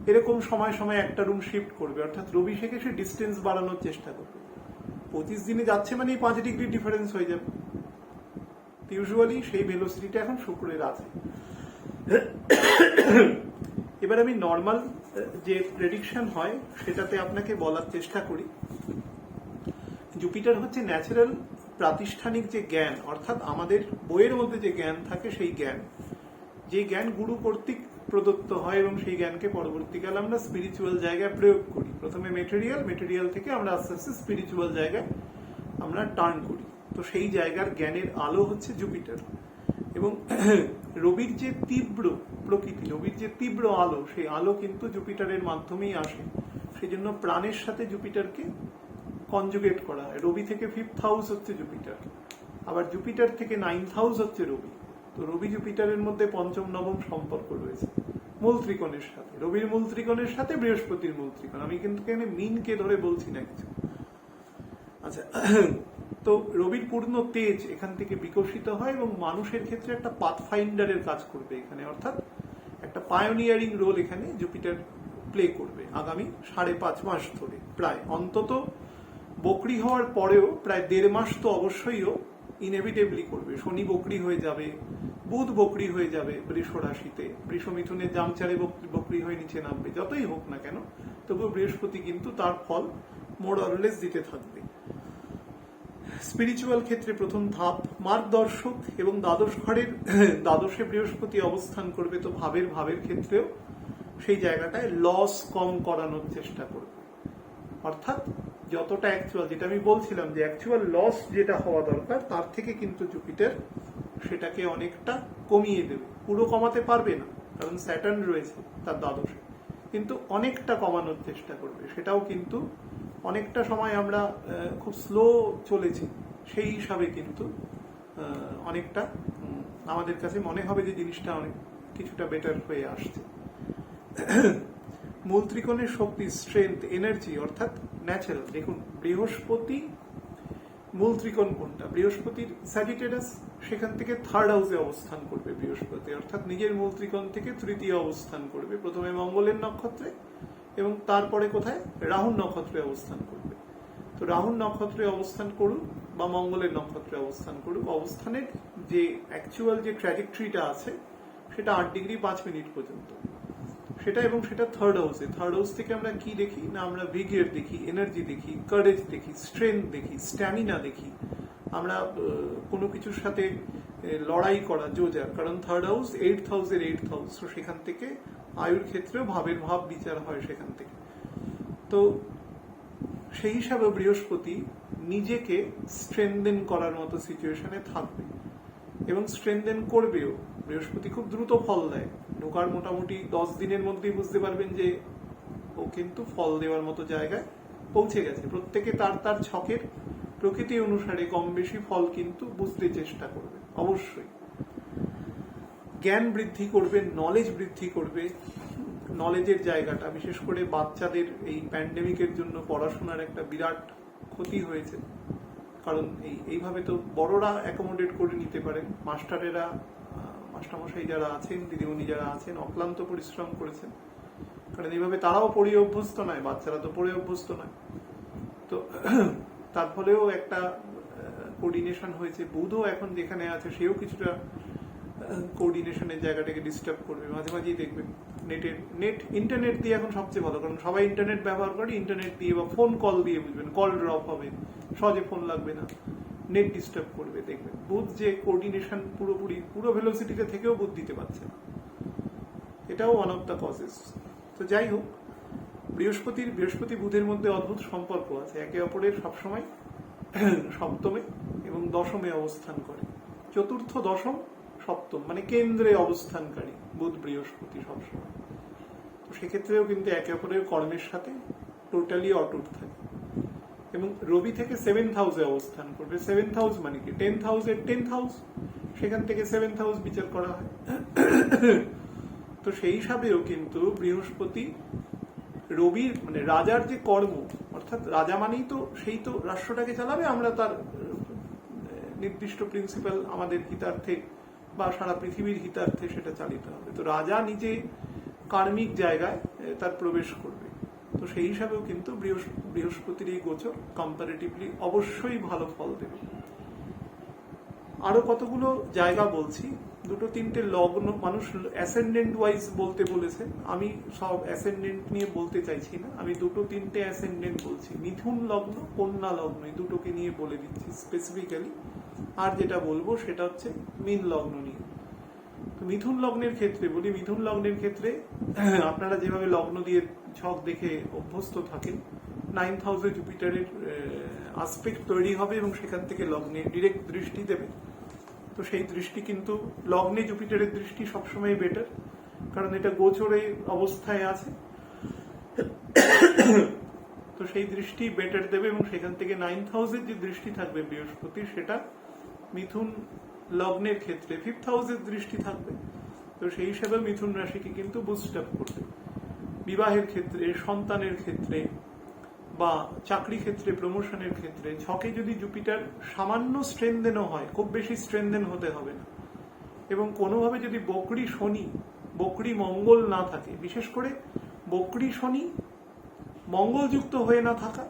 এরকম সময় সময় একটা রুম শিফট করবে, অর্থাৎ রবি থেকে সে ডিস্টেন্স বাড়ানোর চেষ্টা করবে। 25 দিনে যাচ্ছে মানে 5 ডিগ্রি ডিফারেন্স হয়ে যাবে। ইউজুয়ালি সেই ভেলোসিটিটা এখন শুক্রের আছে। এবার আমি নর্মাল যে প্রেডিকশন হয় সেটাতে আপনাকে বলার চেষ্টা করি। জুপিটার হচ্ছে ন্যাচারাল প্রাতিষ্ঠানিক যে জ্ঞান, অর্থাৎ আমাদের বইয়ের মধ্যে যে জ্ঞান থাকে সেই জ্ঞান, যে জ্ঞান গুরু কর্তৃক প্রদত্ত হয়, এবং সেই জ্ঞানকে পরবর্তীকালে আমরা স্পিরিচুয়াল জায়গায় প্রয়োগ করি। প্রথমে মেটেরিয়াল থেকে আমরা আস্তে আস্তে স্পিরিচুয়াল জায়গায় আমরা টার্ন করি। তো সেই জায়গার জ্ঞানের আলো হচ্ছে জুপিটার। এবং রবির যে তীব্র প্রকৃতি, রবির যে তীব্র আলো, সেই আলো কিন্তু জুপিটারের মাধ্যমেই আসে। সেই জন্য প্রাণের সাথে জুপিটারকে কনজুগেট করা হয়। রবি থেকে 5th হাউস হচ্ছে জুপিটার, আবার জুপিটার থেকে 9th হাউস হচ্ছে রবি। তো রবি জুপিটারের মধ্যে পঞ্চম নবম সম্পর্ক রয়েছে মূল ত্রিকোণের সাথে, রবির মূল ত্রিকোণের সাথে বৃহস্পতির মূল ত্রিকোণ। আমি কিন্তু এখানে মিনকে ধরে বলছি না কিছু। আচ্ছা, তো রবির পূর্ণ তেজ এখান থেকে বিকশিত হয় এবং মানুষের ক্ষেত্রে একটা পাথফাইন্ডারের কাজ করবে এখানে, অর্থাৎ একটা পায়োনিয়ারিং রোল এখানে জুপিটার প্লে করবে আগামী 5.5 মাস ধরে। প্রায় অন্তত বকরি হওয়ার পরেও প্রায় 1.5 মাস তো অবশ্যই ইনএভিটেবলি করবে। শনি বকরি হয়ে যাবে, বুধ বকরি হয়ে যাবে বৃষ রাশিতে, বৃষ মিথুনে জামচারে বকরি হয়ে নিচে নামবে। যতই হোক না কেন, তবুও বৃহস্পতি কিন্তু তার ফল মোর অরলেস দিতে থাকবে। স্পিরিচুয়াল ক্ষেত্রে প্রথম ধাপ মার্গদর্শক, এবং দ্বাদশে বৃহস্পতি অবস্থান করবে। তো ভাবের ক্ষেত্রেও সেই জায়গাটায় লস কম করানোর চেষ্টা করবে, অর্থাৎ যতটা অ্যাকচুয়াল, যেটা আমি বলছিলাম যে অ্যাকচুয়াল লস যেটা হওয়া দরকার তার থেকে কিন্তু জুপিটার সেটাকে অনেকটা কমিয়ে দেবে। পুরো কমাতে পারবে না, কারণ স্যাটার্ন রয়েছে তার দ্বাদশে, কিন্তু অনেকটা কমানোর চেষ্টা করবে। সেটাও কিন্তু অনেকটা সময় আমরা খুব স্লো চলেছি, সেই হিসাবে কিন্তু অনেকটা আমাদের কাছে মনে হবে যে জিনিসটা অনেক কিছুটা বেটার হয়ে আসছে। মূল ত্রিকোণের শক্তি, স্ট্রেংথ, এনার্জি, অর্থাৎ ন্যাচারাল। দেখুন বৃহস্পতি মূল ত্রিকোণ কোনটা? বৃহস্পতির স্যাজিটেরাস, সেখান থেকে 3rd হাউসে অবস্থান করবে বৃহস্পতি, অর্থাৎ নিজের মূল ত্রিকোণ থেকে 3য় অবস্থান করবে। প্রথমে মঙ্গলের নক্ষত্রে এবং তারপরে কোথায়? রাহুর নক্ষত্রে অবস্থান করবে। তো রাহুর নক্ষত্রে অবস্থান করুক বা মঙ্গলের নক্ষত্রে অবস্থান করুক, অবস্থানের যে অ্যাকচুয়াল যে ট্র্যাজেক্টরিটা আছে সেটা 8 ডিগ্রি 5 মিনিট পর্যন্ত সেটা, এবং সেটা 3rd হাউসে। 3rd হাউস থেকে আমরা কি দেখি না, আমরা ভিগিয়ার দেখি, এনার্জি দেখি, কারেজ দেখি, স্ট্রেংথ দেখি, স্ট্যামিনা দেখি, আমরা কোনো কিছুর সাথে লড়াই করা জোজার, কারণ 3rd হাউস 8th হাউসের 8th হাউস। তো সেখান থেকে আয়ুর ক্ষেত্রেও ভাবের ভাব বিচার হয় সেখান থেকে। তো সেই হিসাবে বৃহস্পতি নিজেকে স্ট্রেনদেন করার মতো সিচুয়েশনে থাকবে এবং স্ট্রেনদেন করবেও। বৃহস্পতি খুব দ্রুত ফল দেয়, ঢোকার মোটামুটি 10 দিনের মধ্যেই বুঝতে পারবেন যে ও কিন্তু ফল দেওয়ার মতো জায়গায় পৌঁছে গেছে। প্রত্যেকে তার ছকের প্রকৃতি অনুসারে কম বেশি ফল কিন্তু বুঝতে চেষ্টা করবে। অবশ্যই জ্ঞান বৃদ্ধি করবে, নলেজ বৃদ্ধি করবে। নলেজের জায়গাটা, বিশেষ করে বাচ্চাদের এই প্যান্ডেমিকের জন্য পড়াশোনার একটা বিরাট ক্ষতি হয়েছে, কারণ এইভাবে তো বড়রা অ্যাকোমোডেট করে নিতে পারেন, মাস্টারেরা, মাস্টারমশাই যারা আছেন, দিদিমণি যারা আছেন, অক্লান্ত পরিশ্রম করেছেন, কারণ এইভাবে তারাও পড়ে অভ্যস্ত নয়, বাচ্চারা তো পড়ে অভ্যস্ত নয়। তো তার ফলেও একটা কোঅর্ডিনেশন হয়েছে। বুধও এখন যেখানে আছে সেও কিছুটা কোঅর্ডিনেশনের জায়গাটাকে ডিস্টার্ব করবে, মাঝে মাঝেই দেখবেন। ইন্টারনেট দিয়ে এখন সবচেয়ে ভালো, কারণ সবাই ইন্টারনেট ব্যবহার করে, ইন্টারনেট দিয়ে বা ফোন কল দিয়ে বুঝবেন, কল ড্রপ হবে, সহজে ফোন লাগবে না, নেট ডিস্টার্ব করবে, দেখবেন বুধ যে কোঅর্ডিনেশন পুরো ভেলোসিটিতে থেকেও বুধ দিতে পারছে না, এটাও ওয়ান অফ দ্য কজেস। তো যাই হোক, বৃহস্পতি বুধের মধ্যে অদ্ভুত সম্পর্ক আছে, একে অপরের সবসময় সপ্তমে এবং দশমে অবস্থান করে। চতুর্থ, দশম, সপ্তম মানে কেন্দ্রে অবস্থানকারী বুধ বৃহস্পতি সবসময়। তো সেক্ষেত্রেও কিন্তু একে অপরের কর্মের সাথে টোটালি অটুট থাকে। এবং রবি থেকে 7th হাউসে অবস্থান করবে। 7th হাউস মানে কি? 10th হাউসের 10th হাউস, সেখান থেকে 7th হাউস বিচার করা হয়। তো সেই হিসাবেও কিন্তু বৃহস্পতি রবির মানে রাজার যে কর্ম, অর্থাৎ রাজা মানেই তো সেই তো রাষ্ট্রটাকে চালাবে, আমরা তার নির্দিষ্ট প্রিন্সিপাল আমাদের হিতার্থে বা সারা পৃথিবীর হিতার্থে সেটা চালিত হবে। তো রাজা নিজে কার্মিক জায়গায় তার প্রবেশ করবে। তো সেই হিসাবেও কিন্তু বৃহস্পতির এই গোচর কম্পারেটিভলি অবশ্যই ভালো ফল দেবে। আরো কতগুলো জায়গা বলছি, দুটো তিনটে লগ্ন, মানুষ অ্যাসেন্ডেন্ট ওয়াইজ বলতে বলেছে, আমি সব অ্যাসেন্ডেন্ট নিয়ে বলতে চাইছি না, আমি দুটো তিনটে অ্যাসেন্ডেন্ট বলছি। মিথুন লগ্ন, কন্যা লগ্ন, এই দুটোকে নিয়ে বলে দিচ্ছি স্পেসিফিক্যালি। আর যেটা বলবো সেটা হচ্ছে মীন লগ্ন নিয়ে। তো মিথুন লগ্নের ক্ষেত্রে বলি, মিথুন লগ্নের ক্ষেত্রে আপনারা যেভাবে লগ্ন দিয়ে ছক দেখে অভ্যস্ত থাকেন, 9th হাউসে জুপিটারের আসপেক্ট তৈরি হবে এবং সেখান থেকে লগ্নে ডিরেক্ট দৃষ্টি দেবে। তো সেই দৃষ্টি কিন্তু লগ্নে জুপিটারের দৃষ্টি সবসময় বেটার, কারণ এটা গোচরে অবস্থায় আছে। তো সেই দৃষ্টি বেটার দেবে এবং সেখান থেকে 9th হাউসের যে দৃষ্টি থাকবে বৃহস্পতি, সেটা মিথুন লগ্নের ক্ষেত্রে 5th হাউসের দৃষ্টি থাকবে। তো সেই হিসাবে মিথুন রাশিকে কিন্তু বুস্ট আপ করবে। বিবাহের ক্ষেত্রে, সন্তানের ক্ষেত্রে বা চাকরি ক্ষেত্রে, প্রমোশনের ক্ষেত্রে ছকে যদি জুপিটার সামান্য স্ট্রেনদেনও হয়, খুব বেশি স্ট্রেনদেন হতে হবে না, এবং কোনোভাবে যদি বকরি শনি, বকরি মঙ্গল না থাকে, বিশেষ করে বকরি শনি মঙ্গলযুক্ত হয়ে না থাকা,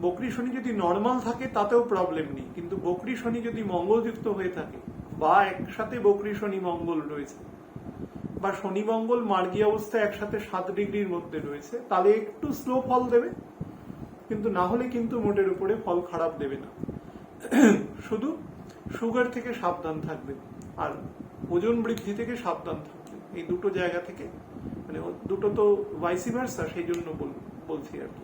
বকরি শনি যদি নর্মাল থাকে তাতেও প্রবলেম নেই, কিন্তু বকরি শনি যদি মঙ্গলযুক্ত হয়ে থাকে বা একসাথে বকরি শনি মঙ্গল রয়েছে বা শনি মঙ্গল মার্গী অবস্থায় একসাথে 7 ডিগ্রির মধ্যে রয়েছে, তাহলে একটু স্লো ফল দেবে, কিন্তু না হলে কিন্তু মোটের উপরে ফল খারাপ দেবে না। শুধু সুগার থেকে সাবধান থাকবে আর ওজন বৃদ্ধি থেকে সাবধান থাকবে, এই দুটো জায়গা থেকে, মানে দুটো তো ভাইসি ভার্সা, সেই জন্য বলছি আর কি।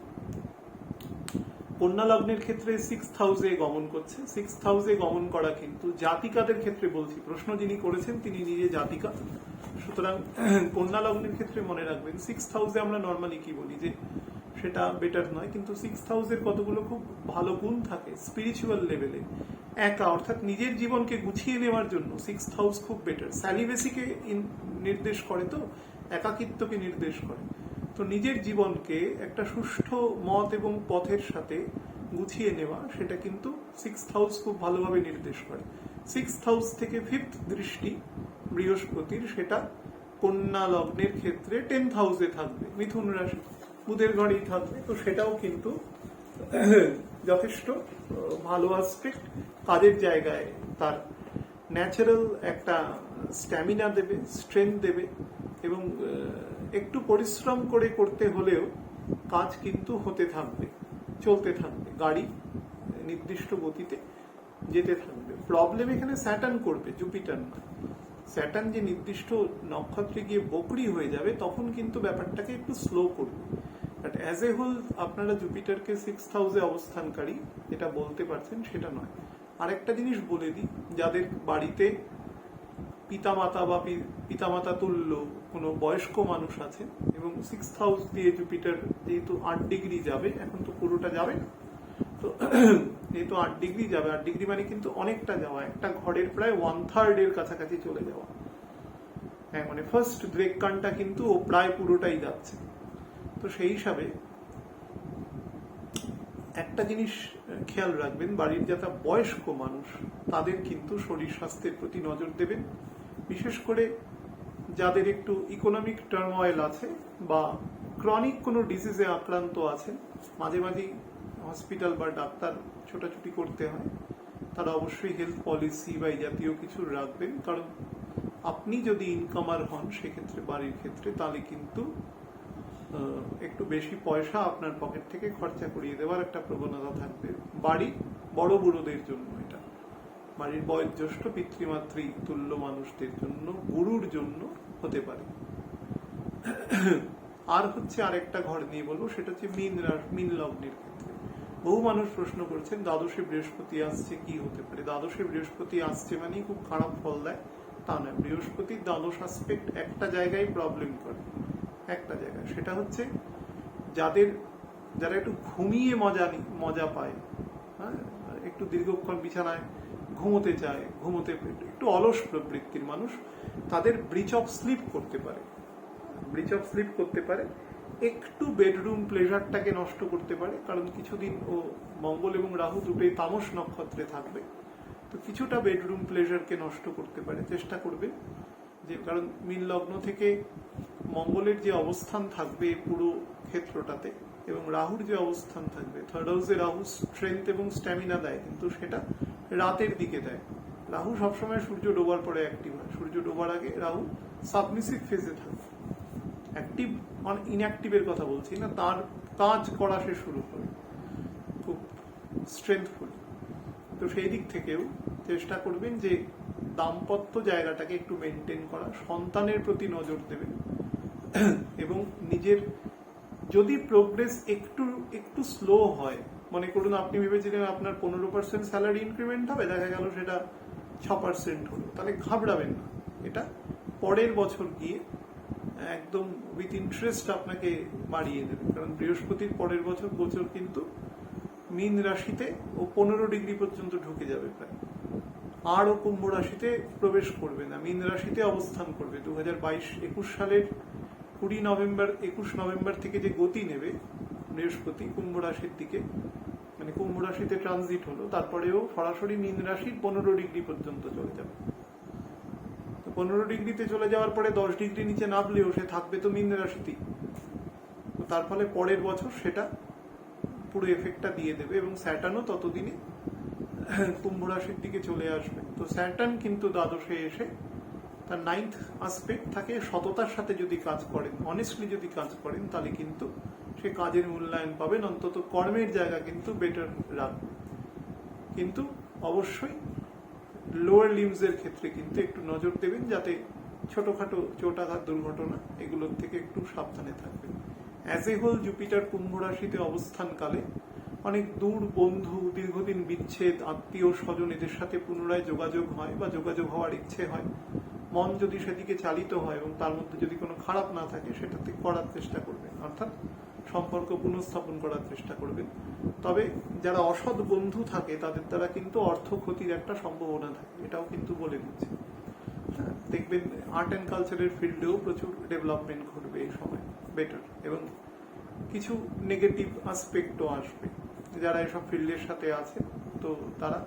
কন্যা লগ্নের ক্ষেত্রে 6th হাউসে গমন করছে। 6th হাউসে গমন করা কিন্তু জাতিকাদের ক্ষেত্রে বলছি, প্রশ্ন যিনি করেছেন তিনি নিজে জাতিকা, সুতরাং কন্যা লগ্নের ক্ষেত্রে মনে রাখবেন 6th হাউসে আমরা নর্মালি কি বলি যে সেটা বেটার নয়, কিন্তু 6th হাউসের কতগুলো খুব ভালো গুণ থাকে স্পিরিচুয়াল লেভেলে। একা, অর্থাৎ নিজের জীবনকে গুছিয়ে নেওয়ার জন্য 6th হাউস খুব বেটার। স্যালিভেসিকে নির্দেশ করে, তো একাকিত্বকে নির্দেশ করে। তো নিজের জীবনকে একটা সুষ্ঠু মত এবং পথের সাথে গুছিয়ে নেওয়া, সেটা কিন্তু 6th হাউস খুব ভালোভাবে নির্দেশ করে। 6th হাউস থেকে 5th দৃষ্টি বৃহস্পতির, সেটা কন্যা লগ্নের ক্ষেত্রে 10th হাউসে থাকবে, মিথুন রাশি বুধের ঘরেই থাকবে। তো সেটাও কিন্তু যথেষ্ট ভালো আসপেক্ট, কাজের জায়গায় তার ন্যাচারাল একটা স্ট্যামিনা দেবে, স্ট্রেংথ দেবে, এবং একটু পরিশ্রম করে করতে হলেও কাজ কিন্তু হতে থাকবে, চলতে থাকবে, গাড়ি নির্দিষ্ট গতিতে যেতে থাকবে। প্রবলেম এখানে স্যাটার্ন করবে, জুপিটার নয়। স্যাটার্ন যে নির্দিষ্ট নক্ষত্রে গিয়ে বকরি হয়ে যাবে, তখন কিন্তু ব্যাপারটাকে একটু স্লো করবে। বাট অ্যাজ এ হোল আপনারা জুপিটারকে 6th হাউসে অবস্থানকারী যেটা বলতে পারছেন সেটা নয়। আরেকটা জিনিস বলে দিই, যাদের বাড়িতে পিতামাতা বা পিতামাতা তুল্য কোনো বয়স্ক মানুষ আছে এবং 6th হাউস দিয়ে জুপিটার যেহেতু 8 ডিগ্রি যাবে, এখন তো পুরোটা যাবে না, তো যেহেতু 8 ডিগ্রি যাবে, 8 ডিগ্রি মানে কিন্তু অনেকটা যাওয়া, একটা ঘরের প্রায় 1/3 এর কাছাকাছি চলে যাওয়া। হ্যাঁ, মানে ফার্স্ট ব্রেক কানটা কিন্তু ও প্রায় পুরোটাই যাচ্ছে। তো সেই হিসাবে একটা জিনিস খেয়াল রাখবেন, বাড়ির যারা বয়স্ক মানুষ তাদের কিন্তু শরীর স্বাস্থ্যের প্রতি নজর দেবেন। বিশেষ করে যাদের একটু ইকোনমিক টার্ময়েল আছে বা ক্রনিক কোনো ডিজিজে আক্রান্ত আছেন, মাঝে মাঝেই হসপিটাল বা ডাক্তার ছোটাছুটি করতে হয়, তারা অবশ্যই হেলথ পলিসি বা এই জাতীয় কিছু রাখবেন। কারণ আপনি যদি ইনকামার হন সেক্ষেত্রে বাড়ির ক্ষেত্রে, তাহলে কিন্তু একটু বেশি পয়সা আপনার পকেট থেকে খরচা করিয়ে দেওয়ার একটা প্রবণতা থাকবে। বাড়ি বড় বুড়োদের জন্য, এটা বাড়ির বয়োজ্যেষ্ঠ পিতৃমাতৃ তুল্য মানুষদের জন্য, গুরুর জন্য হতে পারে। আর হচ্ছে আরেকটা ঘর নিয়ে বলবো, সেটা হচ্ছে মীন লগ্নের ক্ষেত্রে। বহু মানুষ প্রশ্ন করছেন দ্বাদশে বৃহস্পতি আসছে, কি হতে পারে? দ্বাদশে বৃহস্পতি আসছে মানে খুব খারাপ ফল দেয় তা নয়। বৃহস্পতির দ্বাদশ আসপেক্ট একটা জায়গায় প্রবলেম করে, একটা জায়গায়, সেটা হচ্ছে যারা একটু ঘুমিয়ে মজা পায়, হ্যাঁ, একটু দীর্ঘক্ষণ বিছানায় ঘুমোতে চায়, একটু অলস প্রবৃত্তির মানুষ, তাদের ব্রিচ অফ স্লিপ করতে পারে, একটু বেডরুম প্লেজারটাকে নষ্ট করতে পারে। কারণ কিছুদিন ও মঙ্গল এবং রাহু দুটোই তামস নক্ষত্রে থাকবে, তো কিছুটা বেডরুম প্লেজারকে নষ্ট করতে পারে। চেষ্টা করবে যে, কারণ মীন লগ্ন থেকে মঙ্গলের যে অবস্থান থাকবে পুরো ক্ষেত্রটাতে এবং রাহুর যে অবস্থান থাকবে, থার্ড হাউসে রাহু স্ট্রেংথ এবং স্ট্যামিনা দেয়, কিন্তু সেটা রাতের দিকে দেয়। রাহু সবসময় সূর্য ডোবার পরে অ্যাক্টিভ হয়, সূর্য ডোবার আগে রাহু সাবমিসিভ ফেজে থাকে। অ্যাক্টিভ ইনঅ্যাক্টিভের কথা বলছি না, তার কাজ করা সে শুরু করে খুব স্ট্রেংথফুল। তো সেই দিক থেকেও চেষ্টা করবেন যে দাম্পত্য জায়গাটাকে একটু মেনটেন করা, সন্তানের প্রতি নজর দেবেন এবং নিজের যদি প্রোগ্রেস একটু স্লো হয়, মনে করুন আপনি ভেবেছিলেন আপনার 15% স্যালারি ইনক্রিমেন্ট হবে, দেখা গেল সেটা 6% হলো, তাহলে ঘাবড়াবেন না। এটা পরের বছর গিয়ে একদম উইথ ইন্টারেস্ট আপনাকে বাড়িয়ে দেবে। কারণ বৃহস্পতির পরের বছর গোচর কিন্তু মীন রাশিতে ও 15 ডিগ্রি পর্যন্ত ঢুকে যাবে প্রায়, আর ও কুম্ভ রাশিতে প্রবেশ করবে না, মীন রাশিতে অবস্থান করবে। 2022-21 সালের 21 নভেম্বর থেকে যে গতি নেবে বৃহস্পতি কুম্ভ রাশির দিকে, মানে কুম্ভ রাশিতে ট্রানজিট হলো, তারপরেও সরাসরি মীন রাশির 15 ডিগ্রি পর্যন্ত চলে যাবে। তো 15 ডিগ্রিতে চলে যাওয়ার পরে 10 ডিগ্রি নিচে নামলেও সে থাকবে তো মীন রাশিতেই। তো তার ফলে পরের বছর সেটা পুরো এফেক্টটা দিয়ে দেবে এবং স্যাটার্নও ততদিনে কুম্ভ রাশির দিকে চলে আসবে। তো স্যাটার্ন কিন্তু দ্বাদশে এসে তার 9th আসপেক্ট থাকে, সততার সাথে যদি কাজ করেন, অনেস্টলি যদি কাজ করেন, তাহলে কিন্তু সে কাজের মূল্যায়ন পাবেন, অন্তত কর্মের জায়গা কিন্তু বেটার রাখবে। কিন্তু অবশ্যই লোয়ার লিমসের ক্ষেত্রে কিন্তু একটু নজর দেবেন, যাতে ছোটখাটো চোটাঘাত দুর্ঘটনা এগুলোর থেকে একটু সাবধানে থাকবেন। অ্যাজ এ হোল জুপিটার কুম্ভ রাশিতে অবস্থানকালে অনেক দূর বন্ধু, দীর্ঘদিন বিচ্ছেদ, আত্মীয় স্বজন এদের সাথে পুনরায় যোগাযোগ হয় বা যোগাযোগ হওয়ার ইচ্ছে হয়। মন যদি সেদিকে চালিত হয় এবং তার মধ্যে যদি কোনো খারাপ না থাকে, সেটাতে করার চেষ্টা করবেন, অর্থাৎ সম্পর্ক পুনঃস্থাপন করার চেষ্টা করবেন। তবে যারা অসৎ বন্ধু থাকে তাদের দ্বারা কিন্তু অর্থ ক্ষতির একটা সম্ভাবনা থাকে, এটাও কিন্তু বলে দিচ্ছে। দেখবেন আর্ট অ্যান্ড কালচারের ফিল্ডেও প্রচুর ডেভেলপমেন্ট ঘটবে এই সময়, বেটার, এবং কিছু নেগেটিভ আসপেক্টও আসবে। যারা এসব ফিল্ডের সাথে আছে তো তারা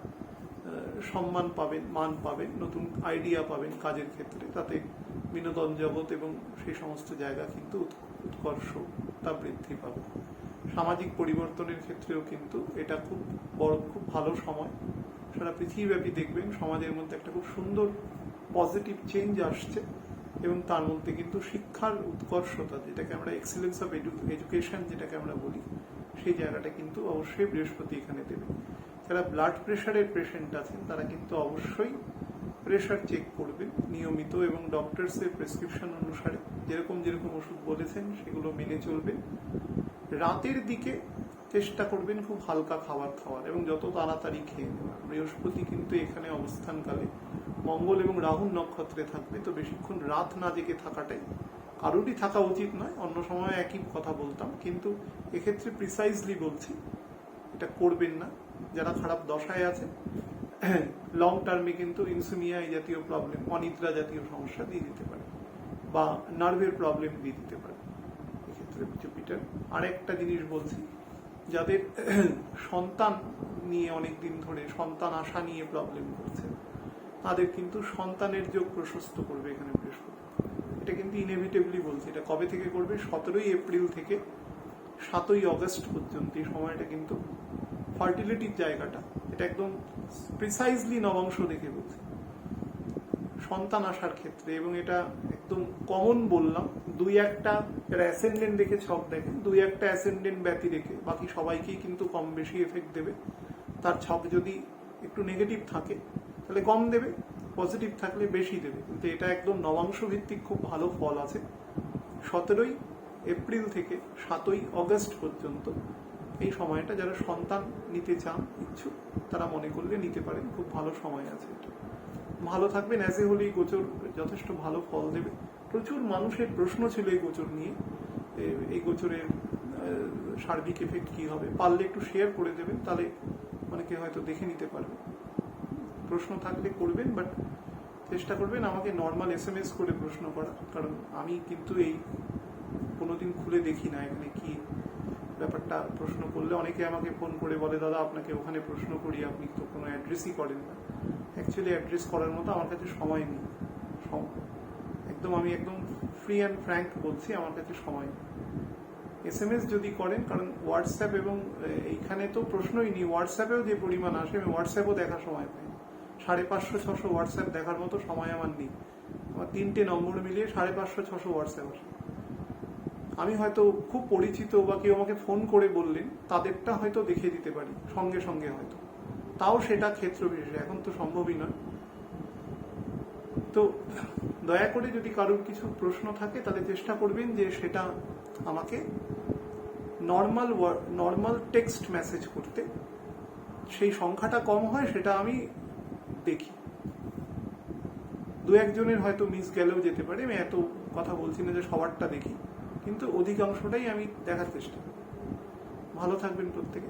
সম্মান পাবেন, মান পাবেন, নতুন আইডিয়া পাবেন কাজের ক্ষেত্রে, তাতে বিনোদন জগৎ এবং সেই সমস্ত জায়গা কিন্তু উৎকর্ষতা বৃদ্ধি পাবে। সামাজিক পরিবর্তনের ক্ষেত্রেও কিন্তু এটা খুব ভালো সময়। সারা পৃথিবীব্যাপী দেখবেন সমাজের মধ্যে একটা খুব সুন্দর পজিটিভ চেঞ্জ আসছে এবং তার মধ্যে কিন্তু শিক্ষার উৎকর্ষতা, যেটাকে আমরা এক্সিলেন্স অফ এডুকেশন যেটাকে আমরা বলি, সেই জায়গাটা কিন্তু অবশ্যই বৃহস্পতি এখানে দেবে। যারা ব্লাড প্রেশারের পেশেন্ট আছেন তারা কিন্তু অবশ্যই প্রেশার চেক করবেন নিয়মিত এবং ডক্টরসের প্রেসক্রিপশন অনুসারে যেরকম ওষুধ বলেছেন সেগুলো মেনে চলবেন। রাতের দিকে চেষ্টা করবেন খুব হালকা খাবার খাওয়ার এবং যত তাড়াতাড়ি খেয়ে নেওয়ার। বৃহস্পতি কিন্তু এখানে অবস্থানকালে মঙ্গল এবং রাহুর নক্ষত্রে থাকবে, তো বেশিক্ষণ রাত না জেগে থাকাটাই কারোরই থাকা উচিত নয়। অন্য সময় একই কথা বলতাম, কিন্তু এক্ষেত্রে প্রিসাইজলি বলছি এটা করবেন না। যারা খারাপ দশায় আছে লং টার্মে কিন্তু ইনসুমিয়া এই জাতীয় প্রবলেম, অনিদ্রা জাতীয় সমস্যা দিয়ে দিতে পারে বা নার্ভের প্রবলেম দিয়ে দিতে পারে এক্ষেত্রে জুপিটার। আরেকটা জিনিস বলছি, যাদের সন্তান নিয়ে অনেক দিন ধরে সন্তান আশা নিয়ে প্রবলেম করছে, তাদের কিন্তু সন্তানের যোগ প্রশস্ত করবে এখানে বৃহস্পতি। এটা কিন্তু ইনএভিটেবলি বলছে। এটা কবে থেকে করবে? 17ই এপ্রিল থেকে 7ই অগস্ট পর্যন্ত। এই সময়টা কিন্তু ফার্টিলিটির জায়গাটা, এটা একদম প্রিসাইজলি নবাংশ দেখে বলছে সন্তান আসার ক্ষেত্রে। এবং এটা একদম কমন বললাম, দুই একটা অ্যাসেন্ডেন্ট দেখে ছক দেখেন, দুই একটা অ্যাসেন্ডেন্ট ব্যতি রেখে বাকি সবাইকেই কিন্তু কম বেশি এফেক্ট দেবে। তার ছক যদি একটু নেগেটিভ থাকে তাহলে কম দেবে, পজিটিভ থাকলে বেশি দেবে। কিন্তু এটা একদম নবাংশ ভিত্তিক খুব ভালো ফল আছে। 17ই এপ্রিল থেকে 7ই অগস্ট পর্যন্ত এই সময়টা যারা সন্তান নিতে চান ইচ্ছুক তারা মনে করলে নিতে পারেন, খুব ভালো সময় আছে। এটা ভালো থাকবেন। অ্যাজ এ হলি গোচর যথেষ্ট ভালো ফল দেবে। প্রচুর মানুষের প্রশ্ন ছিল এই গোচর নিয়ে, এই গোচরের সার্বিক এফেক্ট কি হবে। পারলে একটু শেয়ার করে দেবেন, তাহলে অনেকে হয়তো দেখে নিতে পারবে। প্রশ্ন থাকলে করবেন, বাট চেষ্টা করবেন আমাকে নর্মাল SMS করে প্রশ্ন করার, কারণ আমি কিন্তু এই কোনোদিন খুলে দেখি না এখানে কি ব্যাপারটা। প্রশ্ন করলে অনেকে আমাকে ফোন করে বলে, দাদা আপনাকে ওখানে প্রশ্ন করি, আপনি তো কোনো অ্যাড্রেসই করেন না। অ্যাকচুয়ালি অ্যাড্রেস করার মতো আমার কাছে সময় নেই। আমি একদম ফ্রি অ্যান্ড ফ্র্যাঙ্ক বলছি, আমার কাছে সময় নেই। SMS যদি করেন, কারণ হোয়াটসঅ্যাপ এবং এইখানে তো প্রশ্নই নেই, হোয়াটসঅ্যাপেও যে পরিমাণ আসে, আমি হোয়াটসঅ্যাপও দেখার সময় পাই না। 550-600 হোয়াটসঅ্যাপ দেখার মতো সময় আমার নেই। আমার 3টে নম্বর মিলিয়ে 550-600 হোয়াটসঅ্যাপ আসে। আমি হয়তো খুব পরিচিত বা কেউ আমাকে ফোন করে বললেন, তাদেরটা হয়তো দেখিয়ে দিতে পারি সঙ্গে সঙ্গে, হয়তো তাও সেটা ক্ষেত্র বিশেষে, এখন তো সম্ভবই নয়। তো দয়া করে যদি কারোর কিছু প্রশ্ন থাকে তাহলে চেষ্টা করবেন যে সেটা আমাকে নর্মাল টেক্সট মেসেজ করতে। সেই সংখ্যাটা কম হয় সেটা আমি দেখি, দু একজনের হয়তো মিস গেলেও যেতে পারে। আমি এত কথা বলছি না যে সবারটা দেখি, কিন্তু অধিকাংশটাই আমি দেখার চেষ্টা করি। ভালো থাকবেন প্রত্যেকে।